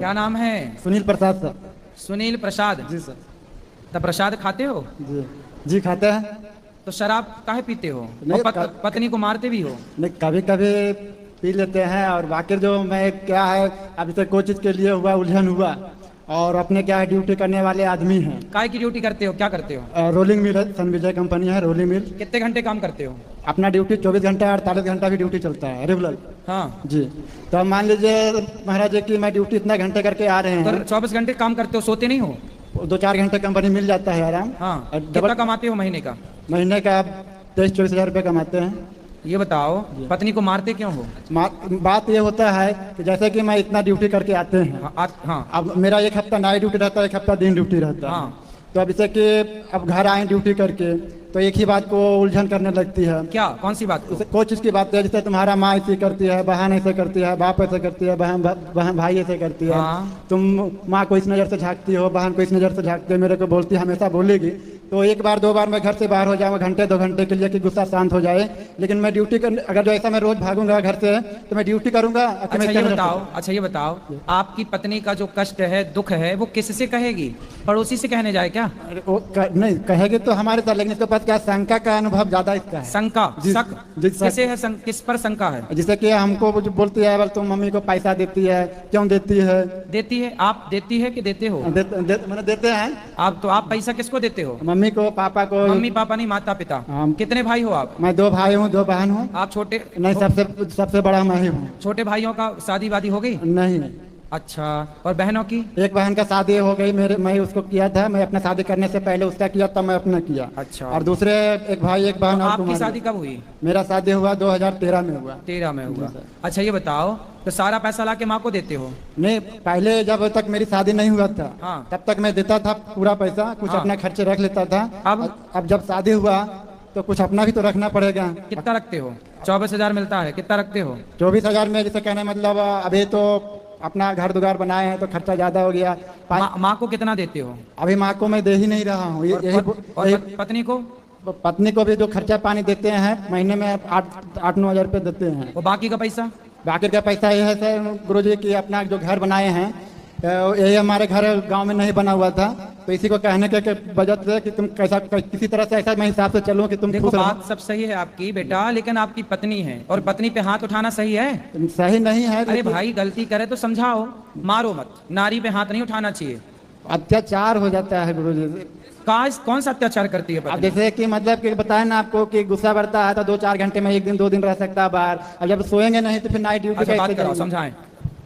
क्या नाम है? सुनील प्रसाद सर। सुनील प्रसाद। जी सर। तब प्रसाद खाते हो? जी जी खाते हैं। तो शराब काहे पीते हो? नहीं, और पत्नी को मारते भी हो? नहीं, कभी कभी पी लेते हैं। और बाकी जो मैं क्या है, अभी तक कोई चीज़ के लिए हुआ उलझन हुआ, और अपने क्या है ड्यूटी करने वाले आदमी हैं। काय की ड्यूटी करते हो? क्या करते हो? रोलिंग मिल है, सन विजय कंपनी है रोलिंग मिल। कितने घंटे काम करते हो? अपना ड्यूटी 24 घंटा 48 घंटा भी ड्यूटी चलता है रेगुलर। हाँ। जी। तो अब मान लीजिए महाराज जी कि मैं ड्यूटी इतना घंटे करके आ रहे तो हैं। 24 घंटे काम करते हो, सोते नहीं हो? 2-4 घंटे कंपनी मिल जाता है आराम। हाँ। और कितना कमाते हो महीने का? महीने का 23-24 हज़ार रुपये कमाते हैं। ये बताओ, पत्नी को मारते क्यों हो? बात ये होता है कि जैसे कि मैं इतना ड्यूटी करके आते हैं। हाँ। अब मेरा एक हफ्ता नाइट ड्यूटी रहता है, एक हफ्ता दिन ड्यूटी रहता है। हाँ। तो अब जैसे कि अब घर आए ड्यूटी करके तो एक ही बात को उलझन करने लगती है। क्या? कौन सी बात को? कोई चीज़ की बात है, जैसे तुम्हारा माँ ऐसे करती है, बहन ऐसे करती है, बाप ऐसे करती है, बहन भाई ऐसे करती है। हाँ। तुम माँ को इस नज़र से झांकती हो, बहन को इस नज़र से झांकती हो, मेरे को बोलती है, हमेशा बोलेगी। तो एक बार 2 बार मैं घर से बाहर हो जाऊँगा घंटे 2 घंटे के लिए कि गुस्सा शांत हो जाए। लेकिन मैं ड्यूटी कर, अगर जो ऐसा मैं रोज भागूंगा घर से तो मैं ड्यूटी करूंगा। अच्छा ये बताओ, आपकी पत्नी का जो कष्ट है, दुख है, वो किससे कहेगी? पड़ोसी से कहने जाए क्या? नहीं कहेगी तो हमारे साथ, लेकिन इसके पास क्या शंका का अनुभव ज्यादा इसका है। शंका? शक किसे है? किस पर शंका है? जैसे कि हमको जो बोलती है, तुम मम्मी को पैसा देती है, क्यों देती है? देती है? आप देती है कि देते हो? मैंने देते हैं। आप पैसा किसको देते हो? मम्मी को, पापा को। मम्मी पापा नहीं, माता पिता। कितने भाई हो आप? मैं 2 भाई हूँ, 2 बहन हूँ। आप छोटे? नहीं, सबसे बड़ा मैं ही हूँ। छोटे भाइयों का शादी वादी हो गई? नहीं। अच्छा, और बहनों की? एक बहन का शादी हो गई, मैं उसको किया था। मैं अपना शादी करने से पहले उसका किया, तब मैं अपना किया। अच्छा। और दूसरे एक भाई एक बहन। तो आपकी शादी कब हुई? मेरा शादी हुआ 2013 में हुआ। 13 में हुआ। अच्छा ये बताओ, तो सारा पैसा ला के माँ को देते हो? नहीं, पहले जब तक मेरी शादी नहीं हुआ था, हाँ। तब तक मैं देता था पूरा पैसा, कुछ हाँ। अपना खर्चे रख लेता था। अब जब शादी हुआ तो कुछ अपना भी तो रखना पड़ेगा। कितना रखते हो? 24,000 मिलता है, कितना रखते हो? 24,000 में जैसे कहने मतलब अभी तो अपना घर दुगार बनाए हैं तो खर्चा ज्यादा हो गया। माँ को कितना देते हो? अभी माँ को मैं दे ही नहीं रहा हूँ। पत्नी को? पत्नी को भी जो खर्चा पानी देते हैं महीने में 8-9 हज़ार रुपये देते हैं। और बाकी का पैसा? बाकी का पैसा ये है सर गुरुजी कि अपना जो घर बनाए हैं, यही हमारे घर गांव में नहीं बना हुआ था, तो इसी को कहने के वजह से कि तुम कैसा किसी तरह से ऐसा मैं हिसाब से चलूं कि तुम देखो, बात सब सही है आपकी बेटा, लेकिन आपकी पत्नी है और पत्नी पे हाथ उठाना सही है? सही नहीं है। अरे भाई, गलती करे तो समझाओ, मारो मत। नारी पे हाथ नहीं उठाना चाहिए। अत्याचार हो जाता है गुरुजी। कौन सा अत्याचार करती है पत्नी? जैसे कि मतलब कि बताया ना आपको कि गुस्सा बढ़ता है तो 2-4 घंटे में 1 दिन 2 दिन रह सकता है बाहर। अब जब सोएंगे नहीं तो फिर नाइट ड्यूटी बात करो, समझाएं।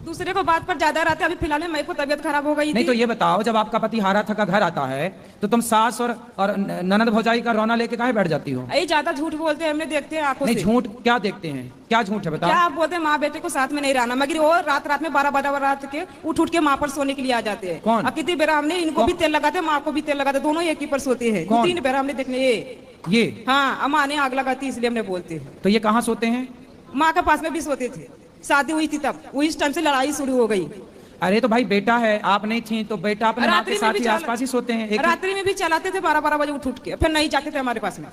दूसरे को बात पर ज्यादा रहते हैं। अभी फिलहाल मेरे को तबियत खराब हो गई नहीं थी। तो ये बताओ, जब आपका पति हारा थका घर आता है तो तुम सास और ननद भौजाई का रोना लेके काहे बैठ जाती हो? यही ज्यादा झूठ बोलते हैं, हमने देखते हैं आंखों से। नहीं, झूठ क्या देखते हैं? क्या झूठ है बताओ? क्या आप बोलते हैं माँ बेटे को साथ में नहीं रहना, मगर वो रात में 12 रात के उठ के माँ पर सोने के लिए आ जाते हैं। कौन? कितनी बेरा हमने इनको भी तेल लगाते, माँ को भी तेल लगाते, दोनों एक ही पर सोते हैं। 3 बेरा हमने देखने ये। हाँ, अम्मा ने आग लगाती इसलिए हमने बोलते हैं। तो ये कहाँ सोते हैं? माँ के पास में भी सोते थे। शादी हुई थी तब उस टाइम से लड़ाई शुरू हो गई। अरे तो भाई बेटा है, आप नहीं थी तो बेटा अपने माँ के साथ ही आसपास ही सोते हैं। रात्रि में भी चलाते थे 12 बजे उठ के, फिर नहीं जाते थे हमारे पास में।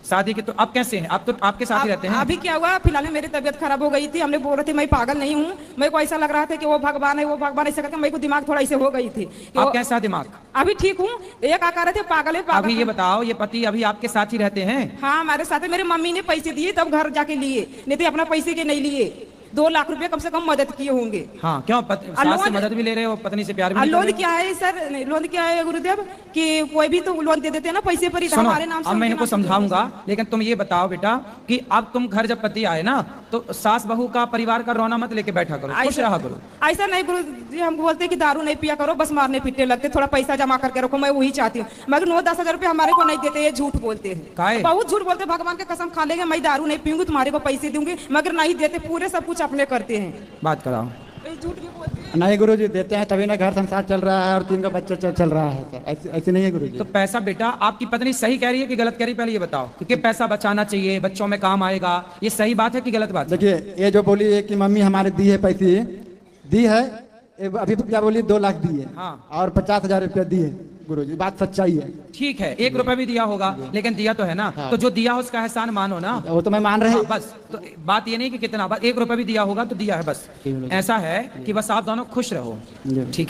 शादी के तो अब कैसे हैं? अब तो आपके साथ ही रहते हैं। अभी क्या हुआ, फिलहाल मेरी तबियत खराब हो गई थी। हमने बोल रहे थे मैं पागल नहीं हूँ, मेरे को ऐसा लग रहा था कि वो भगवान है, वो भगवान ऐसे करके मेरे को दिमाग थोड़ा ऐसे हो गई थी। आप कैसा दिमाग? अभी ठीक हूँ। एक आ रहे थे पागल है पागल। अभी ये बताओ, ये पति अभी आपके साथ ही रहते हैं? हाँ, हमारे साथ है। मेरी मम्मी ने पैसे दिए तब घर जाके लिए, नहीं तो अपना पैसे के नहीं लिए। 2 लाख रुपए कम से कम मदद किए होंगे। हाँ, क्यों सास से मदद भी ले रहे हो, पत्नी से प्यार भी नहीं कर लोन रहे? क्या है सर, लोन क्या है गुरुदेव कि कोई भी तो लोन दे देते हैं ना पैसे पर ही, हमारे नाम से। अब मैं इनको समझाऊंगा, लेकिन तुम ये बताओ बेटा कि अब तुम घर जब पति आए ना तो सास बहू का परिवार का रोना मत लेके बैठा करो, खुश रहा करो। ऐसा नहीं गुरु जी, हम बोलते हैं कि दारू नहीं पिया करो, बस मारने पीटने लगते, थोड़ा पैसा जमा करके रखो, मैं वही चाहती हूँ। मगर 9-10 हज़ार रुपए हमारे को नहीं देते, ये झूठ बोलते हैं। बहुत झूठ बोलते हैं, भगवान के कसम खा लेंगे मैं दारू नहीं पीऊंगी, तुम्हारे को पैसे दूंगी, मगर नहीं देते, पूरे सब कुछ अपने करते हैं। बात कराओ। झूठ भी बोलते हैं। नहीं गुरुजी, देते हैं तभी ना घर संसार चल रहा है और 3 का बच्चा चल रहा है सर। ऐसे नहीं है गुरुजी। तो पैसा बेटा, आपकी पत्नी सही कह रही है कि गलत कह रही है? पहले ये बताओ, क्योंकि पैसा बचाना चाहिए, बच्चों में काम आएगा, ये सही बात है कि गलत बात? देखिए, ये जो बोली है कि मम्मी हमारे दी है पैसे, दी है अभी तो क्या बोली 2 लाख दिए। हाँ। और 50,000 रुपया दिए। गुरुजी, बात सच्चाई है। ठीक है, 1 रुपया भी दिया होगा, लेकिन दिया तो है ना। तो जो दिया उसका एहसान मानो ना। वो तो मैं मान रहा हाँ, हूँ। बस तो बात ये नहीं कि कितना, बस 1 रुपया भी दिया होगा तो दिया है, बस ऐसा है कि बस आप दोनों खुश रहो, ठीक है।